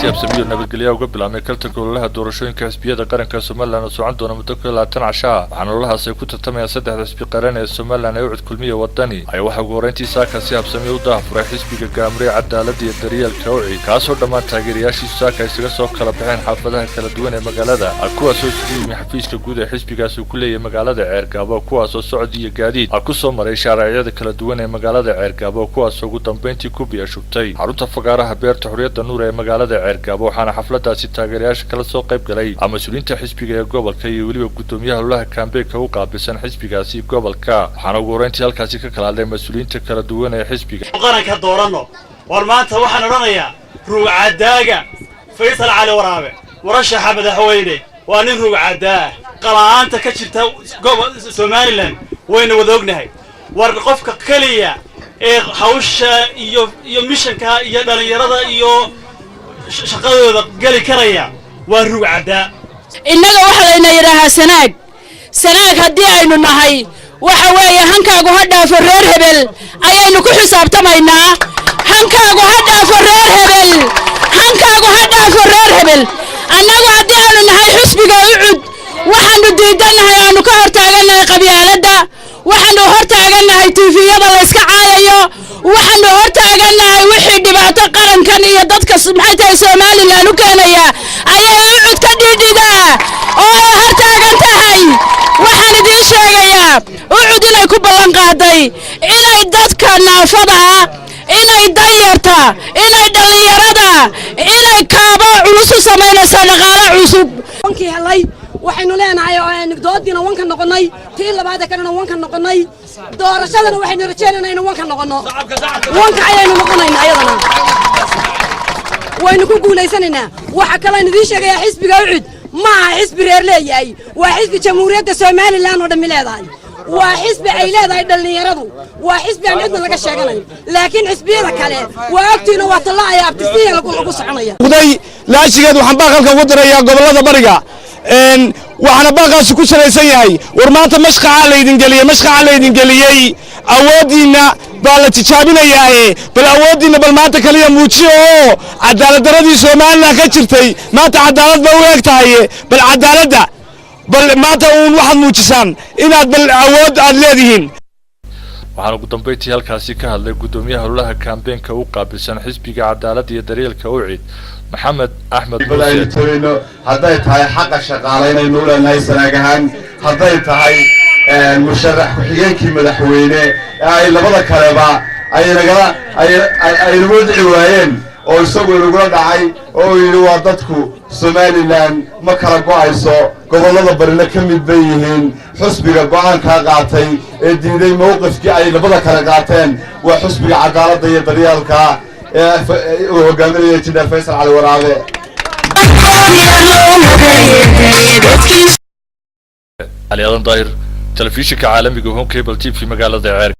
absamiyo nabadgelyo uga bilaabmay kaltanka ololaha doorashooyinka xisbiyada qaranka Soomaaliland oo socon doona muddo 20 casho ah waxaana ololahaas ay ku tartamayaan saddex xisbi qaran ee Soomaaliland ay u cid kulmiye wadani ay waxa ugu horeyntii saaka si absamiyo u daafuray xisbiga Gaamre Cadaalad iyo Daryeelka Wacyi kaasoo dhammaan taageerayaashiisa saaka isaga soo kala baxeen xaafadaha kala duwan ee magaalada kuwaas oo sidii xafiiska guud ee xisbigaasi ku leeyahay magaalada Ceergaabo kuwaas oo socod iyo gaadiid ku soo maray shaariicada kala duwan ee magaalada Ceergaabo kuwaas oo ugu dambeyntii ku biyo shubtay xarunta fagaaraha beerta xuriyada nuur ee magaalada Ceergaabo waxaana xafladaasi taageerayaasha kala soo qayb galay mas'uuliyiinta xisbiga ee gobolka iyo waliba gudoomiyaha ololaha kaambeynka u qaabilsan xisbigaasi gobolka waxaana ugu horeyntii halkaasi ka kala hadlay mas'uuliyiinta kala duwan ee xisbiga qaranka doorano war maanta waxaan oranayaa ruucadaaga Faysal Cali Waraabe warashaxa madaxweyne waa nin ruucadaa qalaanta ka jirta gobolka Soomaaliland wayna wada ognahay war qofka kaliya ee hawsha iyo mishanka iyo dhalinyarada iyo shaqadooda gali karaya waa ruucada innaga waxa layna yiraahaa sanaag haddii aynu nahay waxa weeye hankaagu ha dhaafo reer hebel ayaynu ku xisaabtamaynaa hankaagu ha dhaafo reer hebel annagu haddii aynu nahay xisbiga ucud waxaanu diidanahay aanu ka hortaaganahay qabyaaladda waxaanu hortaaganahay tiifiyada la iska caayayo waxaanu hortaaganahay wixii dhibaato qarankan iyo dadka maxay tahay Soomaaliland u keenaya ayay ucud ka dhidhidaa oo ay hortaagan tahay waxaan idin sheegayaa ucud inay ku ballan qaaday inay dadka naafada inay dayarta inay dhalinyarada inay kaabo culus u sameynayso dhaqaale cusub wankii helay waxaynu leenahay oo anigdoodina wanka noqonay tii labaad kana wanka noqonay doorashadana waxaynu rajaynaynaa in wanka noqono wanka ayaynu noqonaynaa ayadana waynu ku guuleysanaynaa waxa kale aan idin sheegayaa xisbiga ucud ma aha xisbi reer leeyahay waa xisbi jamhuuriyadda Soomaaliland oo dhammi leedahay waa xisbi ay leedahay dhalinyaradu waa xisbi aan cidna laga sheeganayn laakiin xisbiyada kale waa agtiina waa talaaya abtisiin lagu soconaya guday laashigeed waxaan baaqalka ugu dirayaa gobolada bariga waxaana baaqaasi ku salaysan yahay war maanta mashqaca la idin geliyay awoodiina baa la tijaabinayaa bal awoodiina bal maanta kaliya muujiyo oo cadaalad daradii Soomaaliland ka jirtay maanta cadaalad ba u eegtahay bal cadaaladda bal maanta waxaad muujisaan inaad bal awood aad leedihiin waxaana ugu dambeyntii halkaasi ka hadlay gudoomiyaha ololaha kaambeynka u qaabilsan xisbiga Cadaalad iyo Daryeelka Wacyi Maxamed Axmed Bulaytooyno hadday tahay xaqa shaqaaleynaynu leenahay sanaagahan hadday tahay musharax ku xigeenkii madaxweyne ay labada kaleba ay wadci waayeen oo isagu lagula dhacay oo yiri waa dadku Soomaaliland ma kala go'ayso gobolada barina ka mid bay yihiin xisbiga go'aanka qaatay ee diiday mowqifkii ay labada kala qaateen waa xisbiga Cadaaladda iyo Daryeelka oo hogaaminaya Jida Faysal Cali Waraabe Ali Adan Daahir telefishinka caalamiga Home Cable TV magaalada Ceergaabo